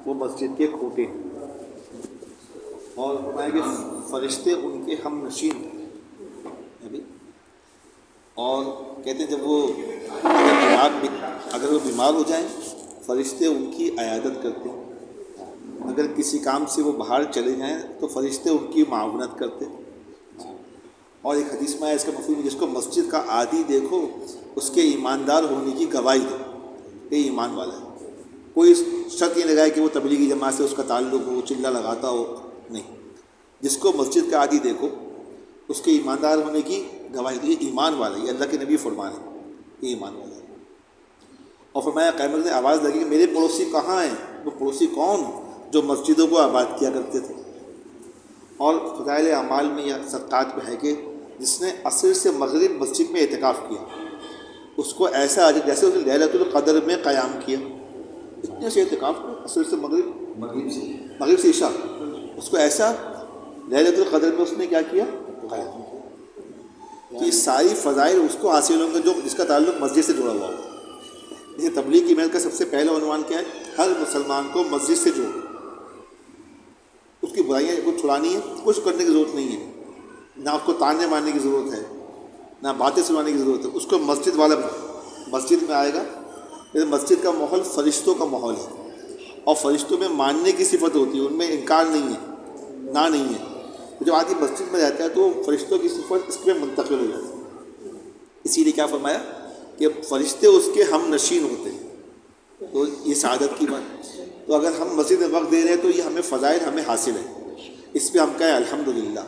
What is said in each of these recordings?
وہ مسجد کے کھوٹے ہیں، اور فرمایا کہ فرشتے ان کے ہم نشین ہیں، اور کہتے ہیں جب وہ اگر وہ بیمار ہو جائیں فرشتے ان کی عیادت کرتے ہیں، اگر کسی کام سے وہ باہر چلے جائیں تو فرشتے ان کی معاونت کرتے ہیں۔ اور ایک حدیث میں ہے اس کا مفہوم، جس کو مسجد کا عادی دیکھو اس کے ایماندار ہونے کی گواہی دو، یہ ایمان والا ہے۔ کوئی شرط یہ لگائے کہ وہ تبلیغی جماعت سے اس کا تعلق ہو، چلہ لگاتا ہو، نہیں، جس کو مسجد کا عادی دیکھو اس کے ایماندار ہونے کی گواہی دو، یہ ایمان والا ہے، یہ اللہ کے نبی فرمان ہے، یہ ایمان والا ہے۔ اور فرمایا قیامت میں آواز لگی کہ میرے پڑوسی کہاں ہیں؟ وہ پڑوسی کون؟ جو مسجدوں کو آباد کیا کرتے تھے۔ اور فضائل اعمال میں یا صدقات میں ہے کہ جس نے عصر سے مغرب مسجد میں اعتکاف کیا اس کو ایسا اجر جیسے اس نے لیلۃ القدر میں قیام کیا، اتنے سے اعتکاف کیا عصر سے مغرب سے عشاء، اس کو ایسا لیلۃ القدر میں اس نے کیا کیا؟ قیام کیا۔ تو یہ ساری فضائل اس کو حاصل ہوں گے جو جس کا تعلق مسجد سے جڑا ہوا ہو۔ جیسے تبلیغ کی محنت کا سب سے پہلا عنوان کیا ہے؟ ہر مسلمان کو مسجد سے جوڑو، اس کی برائیاں کو چھڑانی ہے، کچھ کرنے کی ضرورت نہیں ہے، نہ اس کو تانے مارنے کی ضرورت ہے، نہ باتیں سنانے کی ضرورت ہے، اس کو مسجد والا مسجد میں آئے گا۔ مسجد کا ماحول فرشتوں کا ماحول ہے، اور فرشتوں میں ماننے کی صفت ہوتی ہے، ان میں انکار نہیں ہے، نہ نہیں ہے۔ جب آدمی مسجد میں رہتا ہے تو فرشتوں کی صفت اس میں منتقل ہو جاتی ہے، اسی لیے کیا فرمایا کہ فرشتے اس کے ہم نشین ہوتے ہیں، تو یہ سعادت کی بات۔ تو اگر ہم مسجد میں وقت دے رہے ہیں تو یہ ہمیں فضائل ہمیں حاصل ہے، اس پہ ہم کہیں الحمدللہ،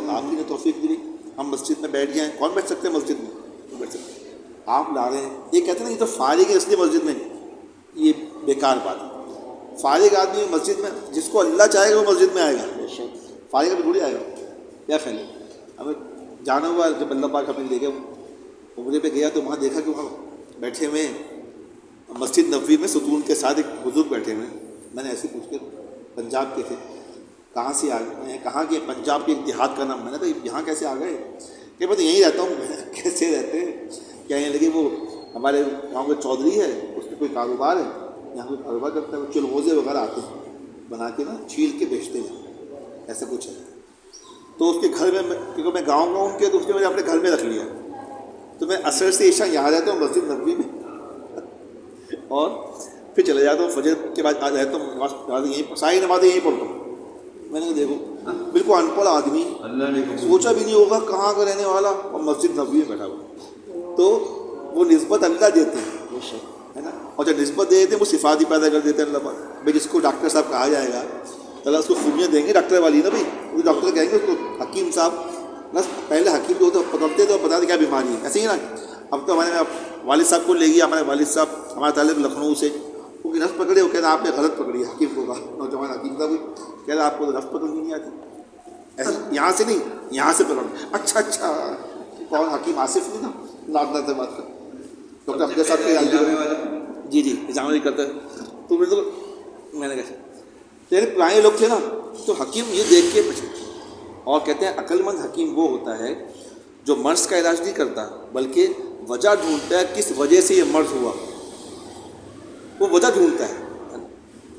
آپ ہی نے توفیق دی ہم مسجد میں بیٹھ جائیں۔ کون بیٹھ سکتے ہیں مسجد میں؟ نہیں بیٹھ سکتے، آپ لا رہے ہیں۔ یہ کہتے ہیں نا یہ تو فارغ ہے اس لیے مسجد میں، یہ بیکار بات ہے۔ فارغ آدمی مسجد میں، جس کو اللہ چاہے گا وہ مسجد میں آئے گا، فارغ میں تھوڑی آئے گا۔ کیا خیال ہے؟ ہمیں جانا ہوا جب اللہ پاک ہمیں لے گئے عمرے پہ گیا تو وہاں دیکھا کہ وہاں بیٹھے ہوئے ہیں مسجد نبوی میں ستون کے ساتھ ایک بزرگ بیٹھے ہوئے ہیں۔ میں نے ایسے پوچھ کے پنجاب کے تھے، کہاں سے آ گئے ہیں؟ کہاں کے؟ پنجاب کے ایک دیہات کا نام۔ میں نے کہا یہاں کیسے آ گئے؟ کہ میں تو یہیں رہتا ہوں۔ کیسے رہتے ہیں؟ کہنے لگے وہ ہمارے گاؤں کے چودھری ہے، اس میں کوئی کاروبار ہے، یہاں کوئی کاروبار کرتا ہے، وہ چلغوزے وغیرہ آتے ہیں بنا کے نا چھیل کے بیچتے ہیں، ایسا کچھ ہے۔ تو اس کے گھر میں کیونکہ میں گاؤں کے تو اس کے میں نے اپنے گھر میں رکھ لیا، تو میں عصر سے عشاء یہاں رہتا ہوں مسجد نبوی میں، اور پھر چلے جاتا ہوں فجر کے بعد رہتا ہوں نماز یہیں، ساری نمازیں یہیں پڑھتا ہوں۔ میں نے کہا دیکھو بالکل ان پڑھ آدمی، سوچا بھی نہیں ہوگا کہاں کا رہنے والا، اور مسجد نبوی میں بیٹھا ہوا۔ تو وہ نسبت اللہ دیتے ہیں، ہے نا، اور جب نسبت دے دیتے ہیں وہ صفات ہی پیدا کر دیتے ہیں اللہ پاک۔ بھائی جس کو ڈاکٹر صاحب کہا جائے گا اللہ اس کو خوبیاں دیں گے ڈاکٹر والی نا، بھائی وہ ڈاکٹر کہیں گے اس کو حکیم صاحب نا، پہلے حکیم جو ہوتے پکڑتے تو بتا دیں کیا بیماری ہے، ایسے ہی نا۔ اب تو ہمارے والد صاحب کو لے گیا، ہمارے والد صاحب ہمارے تعلق لکھنؤ سے، وہ نفس پکڑے، وہ کہہ رہا آپ نے غلط پکڑی ہے، حکیم کو کہا، نوجوان حکیم صاحب کہہ رہا آپ کو تو نفس پکڑنی نہیں آتی، ایسے یہاں سے نہیں یہاں سے پکڑ۔ اچھا کون؟ حکیم آصف نہیں نا، ناردہ سے بات کر ڈاکٹر عبد صاحب کے جی نظام نہیں کرتا ہے۔ تو میں نے کہا لیکن پرانے لوگ تھے نا تو حکیم یہ دیکھ کے بچے، اور کہتے ہیں عقل مند حکیم وہ ہوتا ہے جو مرض کا علاج نہیں کرتا بلکہ وجہ ڈھونڈتا ہے کس وجہ سے یہ مرض ہوا، وہ وجہ ڈھونڈتا ہے۔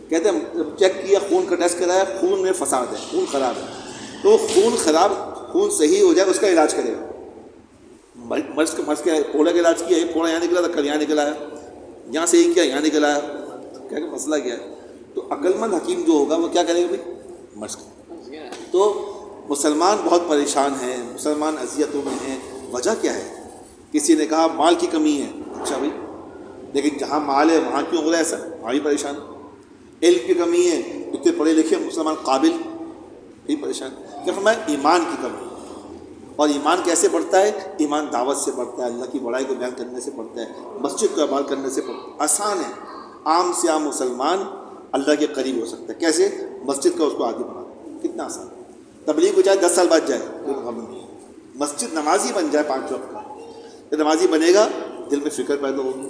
کہتے ہیں چیک کیا، خون کا ٹیسٹ کرایا، خون میں فساد ہے، خون خراب ہے، تو خون صحیح ہو جائے اس کا علاج کرے گا۔ مرض کا پھوڑا کا علاج کیا، پھوڑا یہاں نکلا تھا، کل یہاں نکل آیا، یہاں سے ہی کیا یہاں نکل آیا، کیا کہ مسئلہ کیا ہے؟ تو عقل مند حکیم جو ہوگا وہ کیا کرے گا بھائی؟ مرض کا۔ تو مسلمان بہت پریشان ہیں، مسلمان اذیتوں میں ہیں، وجہ کیا ہے؟ کسی نے کہا مال کی کمی ہے، اچھا بھائی لیکن جہاں مال ہے وہاں کیوں ہو رہا ہے ایسا؟ وہاں بھی پریشان۔ علم کی کمی ہے، اتنے پڑھے لکھے مسلمان قابل بھی پریشان۔ کہ ہمیں ایمان کی کمی، اور ایمان کیسے بڑھتا ہے؟ ایمان دعوت سے بڑھتا ہے، اللہ کی بڑائی کو بیان کرنے سے بڑھتا ہے، مسجد کو آباد کرنے سے بڑھتا ہے۔ آسان ہے، عام سے عام مسلمان اللہ کے قریب ہو سکتا ہے، کیسے؟ مسجد کا اس کو آگے بڑھا، کتنا آسان۔ تبلیغ کو چاہے 10 سال بعد جائے کوئی غم نہیں ہے، مسجد نمازی بن جائے 5 وقت کا، جب نمازی بنے گا دل میں فکر پیدا ہوگی،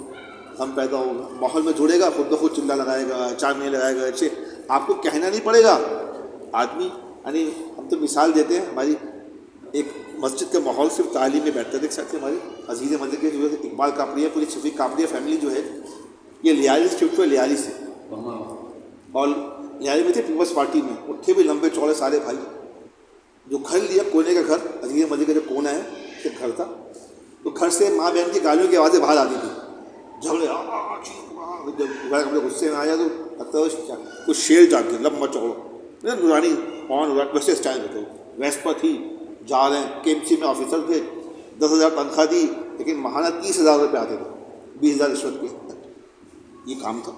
غم پیدا ہوگا، ماحول میں جڑے گا، خود بخود چلا لگائے گا، چاندنی لگائے گا، اچھے آپ کو کہنا نہیں پڑے گا آدمی۔ یعنی ہم تو مثال دیتے ہیں، ہماری ایک مسجد کا ماحول صرف تعلیم میں بیٹھتا ہے۔ دیکھ سکتے ہیں ہماری عزیز مدد کے جو ہے اقبال کاپڑیا، پوری شفیق کاپڑیا فیملی جو ہے یہ لیالی سے شفٹ ہوئے، لیالی سے اور لہٰذا میں تھے پیپلز پارٹی میں، اٹھے بھی لمبے چوڑے سارے بھائی، جو گھر لیا کونے کا گھر، عجیب مسجد کا جو کونا ہے کہ گھر تھا، تو گھر سے ماں بہن کی گالیوں کی آوازیں باہر آتی تھی، جھگڑے جب اپنے غصے میں آیا تو لگتا ہے کچھ شیر جاگ گیا لمبا چوڑا نورانی ویسے اسٹائل میں تھے، ویسپا تھی، جا رہے ہیں KMC میں آفیسر تھے، 10,000 تنخواہ دی، لیکن ماہانہ 30,000 روپے آتے تھے، 20,000 رشوت کے، یہ کام تھا۔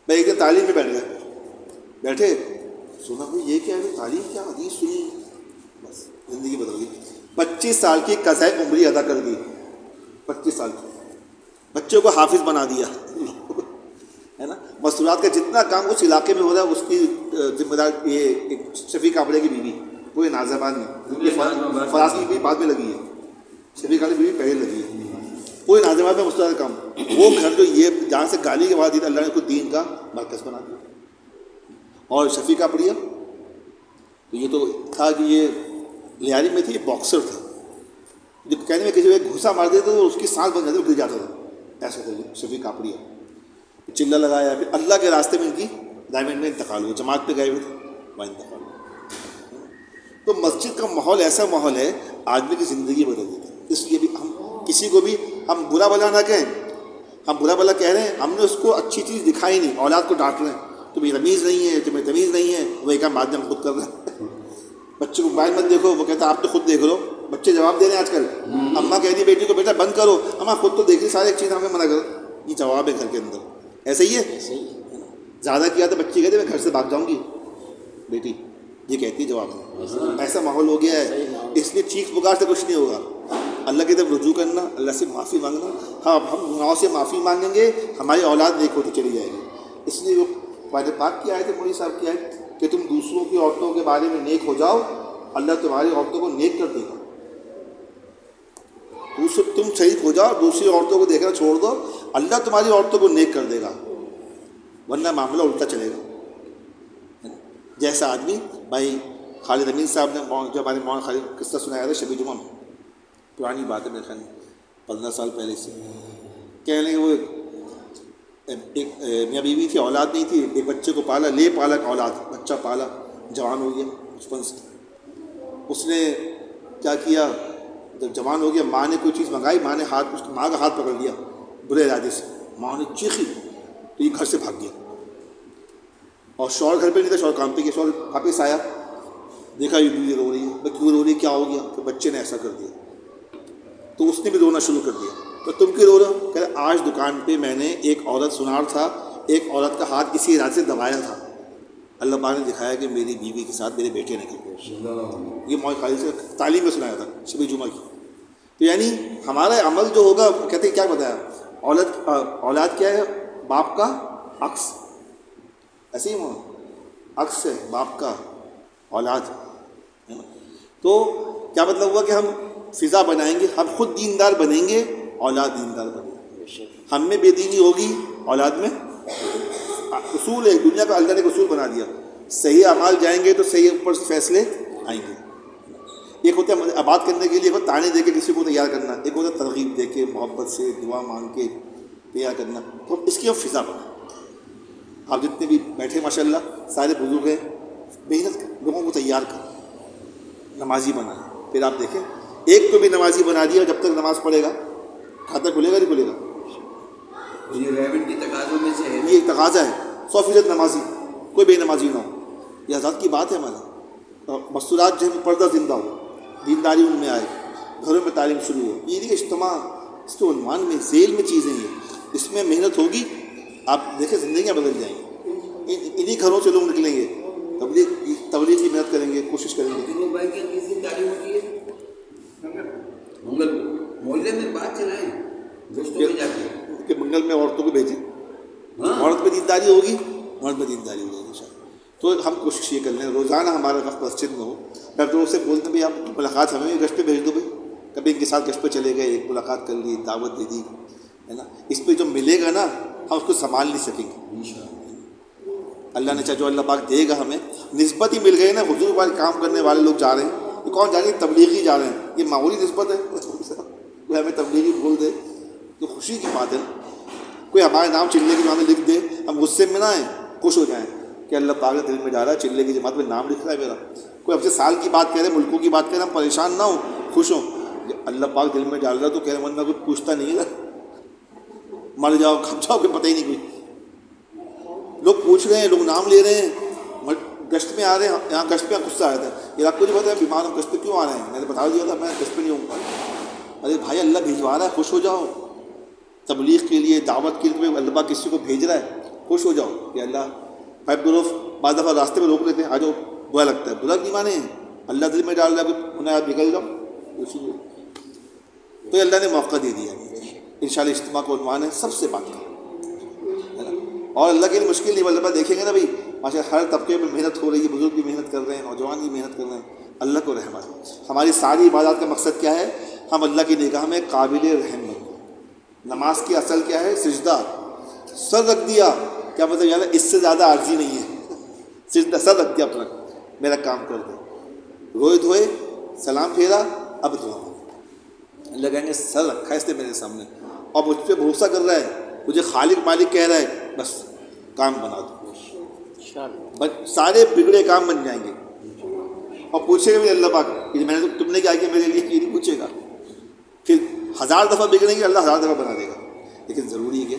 میں ایک دن تعلیم میں بیٹھے سنا بھائی یہ کیا ہے، تعلیم کیا، حدیث سنی، بس زندگی بدل گئی۔ 25 سال کی قضائے عمری ادا کر دی، 25 سال کی، بچوں کو حافظ بنا دیا ہے نا۔ مستورات کا جتنا کام اس علاقے میں ہو رہا ہے اس کی ذمہ دار یہ شفیق کابڑے کی بیوی پورے نازیبان میں، فراز کی بیوی بعد میں لگی ہے، شفیق کابڑے کی بیوی پہلے لگی ہے، پورے نازیبان میں مستورات کا کام، وہ گھر جو یہ جہاں سے گالی کے بعد اللہ نے اس کو دین کا مرکز بنا دیا۔ اور شفیق کابڑیا تو یہ تو تھا کہ یہ لیاری میں تھی، یہ باکسر تھا، جو کہنے میں کسی کو گھوسا مار دیتے تو اس کی سانس بند جاتی، گر جاتا تھا، ایسا تھا شفیق کابڑیا۔ چلہ لگایا، پھر اللہ کے راستے میں ان کی ڈائمنڈ میں انتقال ہوا، جماعت پہ گئے ہوئے تھے وہاں انتقال ہوا۔ تو مسجد کا ماحول ایسا ماحول ہے آدمی کی زندگی بدل دیتا ہے۔ اس لیے بھی ہم کسی کو بھی ہم برا بلا نہ کہیں، ہم برا بلا کہہ رہے ہیں، ہم نے اس کو اچھی چیز دکھائی نہیں، اولاد کو ڈانٹ رہے ہیں تمہیں تمیز نہیں ہے، تمہیں تمیز نہیں ہے، وہی کام بعد میں ہم خود کر رہے ہیں۔ بچے کو موبائل مت دیکھو، وہ کہتا ہے آپ تو خود دیکھ لو، بچے جواب دے رہے ہیں آج کل، اماں کہہ رہی بیٹی کو بیٹا بند کرو، اماں خود تو دیکھ رہی سارے ایک چیز ہمیں منع کرو، یہ جواب ہے گھر کے اندر، ایسا ہی ہے۔ زیادہ کیا تو بچی کہتے میں گھر سے بھاگ جاؤں گی، بیٹی یہ کہتی ہے جواب ہے، ایسا ماحول ہو گیا ہے۔ اس لیے چیخ پکار سے کچھ نہیں ہوگا، اللہ کی طرف رجوع کرنا، اللہ سے معافی مانگنا۔ ہاں ہم گناہوں سے معافی مانگیں گے، ہماری اولاد نیک ہوتی چلی جائے گی۔ اس لیے وہ قرآن پاک کی آیت ہے، مولوی صاحب کی آیت کہ تم دوسروں کی عورتوں کے بارے میں نیک ہو جاؤ، اللہ تمہاری عورتوں کو نیک کر دے گا۔ تم شریف ہو جاؤ، دوسری عورتوں کو دیکھنا چھوڑ دو، اللہ تمہاری عورتوں کو نیک کر دے گا، ورنہ معاملہ الٹا چلے گا۔ جیسا آدمی بھائی خالد امین صاحب نے جو ہمارے مولانا خالد قصہ سنایا تھا شبی جمعہ میں، پرانی بات ہے میرے خیال میں 15 سال پہلے سے، کہنے لگے وہ ایک میاں بیوی تھی، اولاد نہیں تھی، ایک بچے کو پالا، لے پالا اولاد، بچہ پالا، جوان ہو گیا بچپن سے، اس نے کیا کیا جب جوان ہو گیا، ماں نے کوئی چیز منگائی، ماں نے اس کی ماں کا ہاتھ پکڑ لیا برے ارادے سے، ماں نے چیخی تو یہ گھر سے بھاگ گیا، اور شوہر گھر پہ نہیں تھا، شوہر کام پہ گیا، شوہر واپس آیا، دیکھا یہ بیوی رو رہی ہے، کیوں رو رہی ہے، کیا ہو گیا، کہ بچے نے ایسا کر دیا، تو اس نے بھی رونا شروع کر دیا، تو تم کیوں رو رہے ہو، کہ آج دکان پہ میں نے ایک عورت سنار تھا، ایک عورت کا ہاتھ اسی ارادے سے دبایا تھا، اللہ پاک نے دکھایا کہ میری بیوی کے ساتھ میرے بیٹے نے کیا۔ یہ مولانا خالد سے تعلیم میں سنایا تھا شبی جمعہ کی۔ تو یعنی ہمارا عمل جو ہوگا، کہتے ہیں کیا بتایا، اولاد کیا ہے، باپ کا عکس، ایسے ہی عکس ہے باپ کا اولاد، ہے نا۔ تو کیا مطلب ہوا کہ ہم فضا بنائیں گے، ہم خود دیندار بنیں گے، اولاد دیندار بنیں گے، ہم میں بے دینی ہوگی، اولاد میں اصول ہے، دنیا کا اللہ نے اصول بنا دیا، صحیح اعمال جائیں گے تو صحیح اوپر سے فیصلے آئیں گے۔ ایک ہوتا ہے آباد کرنے کے لیے، ایک ہوتا تانے دے کے کسی کو تیار کرنا، ایک ہوتا ہے ترغیب دے کے محبت سے دعا مانگ کے تیار کرنا، تو اس کی ہم فضا بنائیں۔ آپ جتنے بھی بیٹھے ماشاء اللہ سارے بزرگ ہیں، محنت لوگوں کو تیار کر نمازی بنائیں، پھر آپ دیکھیں ایک کو بھی نمازی بنا دیا، جب تک نماز پڑھے گا کھاتا کھلے گا نہیں کھلے گا، یہ ریبٹ کی تقاضوں میں سے ہے، یہ ایک تقاضا ہے 100% نمازی، کوئی بے نمازی نہ ہو، یہ آزاد کی بات ہے ہمارا۔ مستورات جو ہے پردہ زندہ ہو، دینداری ان میں آئے، گھروں میں تعلیم شروع ہو، یہ نہیں اجتماع، اس کے عنوان میں ذیل میں چیزیں ہیں، اس میں محنت ہوگی، آپ دیکھیں زندگیاں بدل جائیں گی، انہی گھروں سے لوگ نکلیں گے، تبلیغ کی محنت کریں گے، کوشش کریں گے۔ تینوں بھائی کی کس دن تعلیم ہوتی ہے؟ منگل کو محلے میں بات چلائیں، دوستوں میں جا کے کہ منگل میں عورتوں کو بھیجیں، ہاں، عورت میں دینداری ہوگی، مرد میں دینداری ہوگی انشاءاللہ۔ تو ہم کوشش یہ کر لیں روزانہ ہمارا وقت مسجد میں ہو، ڈاکٹروں سے بولتے ہیں بھائی آپ ملاقات ہمیں بھی گشت پہ بھیج دو، بھائی کبھی ان کے ساتھ گشت پہ چلے گئے، ایک ملاقات کر لی، دعوت دے دی، ہے نا، اس پہ جو ملے گا نا ہم اس کو سنبھال نہیں سکیں گے، اللہ نے چاہے جو اللہ پاک دے گا ہمیں، نسبت ہی مل گئی نا، حضور والے کام کرنے والے لوگ جا رہے ہیں، یہ کون جا رہے ہیں، تبلیغی جا رہے ہیں، یہ معمولی نسبت ہے، کوئی ہمیں تبلیغی بول دے تو خوشی کی بات ہے نا، کوئی ہمارے نام چلنے کی ہمیں لکھ دے، ہم غصے میں نہ آئیں، خوش ہو جائیں کہ اللہ پاک نے دل میں ڈالا چلے کی جماعت میں نام لکھ رہا ہے میرا. کوئی اب سے سال کی بات کہہ رہے ہیں, ملکوں کی بات کہہ رہے ہیں, ہم پریشان نہ ہوں, خوش ہوں. اللہ پاک دل میں ڈال رہا تو کہہ رہے ورنہ کوئی پوچھتا نہیں ہے, مر جاؤ کھپ جاؤ کہ پتہ ہی نہیں کوئی. لوگ پوچھ رہے ہیں, لوگ نام لے رہے ہیں, گشت میں آ رہے ہیں. یہاں گشت پہ غصہ آیا تھا, یہ آپ کو نہیں پتا ہے بیمار ہوں, گشت پہ کیوں آ رہے ہیں؟ میں نے بتا دیا تھا میں گشت پہ نہیں ہوں. ارے بھائی اللہ بھیجوا رہا ہے, خوش ہو جاؤ. تبلیغ کے لیے, دعوت کے لیے اللہ پاک کسی کو بھیج رہا ہے, خوش ہو جاؤ کہ اللہ. فائب گروف بعض دفعہ راستے میں روک لیتے ہیں, آ جاؤ, برا لگتا ہے, برا نہیں مانے, اللہ دل میں ڈال رہا ہے انہیں آپ نکل جاؤ. اسی لیے تو اللہ نے موقع دے دیا. انشاءاللہ اجتماع کو عنوان ہے سب سے بات کریں, اور اللہ کے لیے مشکل نہیں. اللہ دیکھیں گے نا بھائی ماشاء ہر طبقے میں محنت ہو رہی ہے, بزرگ بھی محنت کر رہے ہیں, نوجوان بھی محنت کر رہے ہیں. اللہ کو رحمت. ہماری ساری عبادات کا مقصد کیا ہے؟ ہم اللہ کی نگاہ میں قابل رحم بن. نماز کی اصل کیا ہے؟ سجدہ. سر رکھ دیا, کیا مطلب یار اس سے زیادہ عارضی نہیں ہے. سجدہ, سر رکھ دیا اپنا, میرا کام کر دے. روئے دھوئے, سلام پھیرا, اب دعا. اللہ کہیں گے سر رکھا ہے اس نے میرے سامنے اور مجھ پہ بھروسہ کر رہا ہے, مجھے خالق مالک کہہ رہا ہے, بس کام بنا دو. سارے بگڑے کام بن جائیں گے. اور پوچھے گا بھی اللہ پاک کہ میں نے تم نے کیا کیا میرے لیے, یہ نہیں پوچھے گا. پھر 1000 دفعہ بگڑیں گے, اللہ 1000 دفعہ بنا دے گا. لیکن ضروری ہے کہ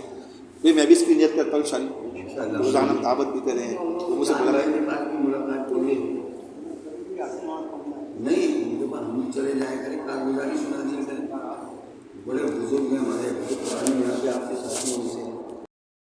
بھائی میں بھی اس کی نیت کرتا ہوں انشاءاللہ روزانہ دعوت بھی کریں. لوگوں سے بول رہا ہے نہیں ہم چلے جائیں کریں, کارگزاری سنا دیا کریں. بڑے بزرگ ہیں ہمارے, آپ کے ساتھ میں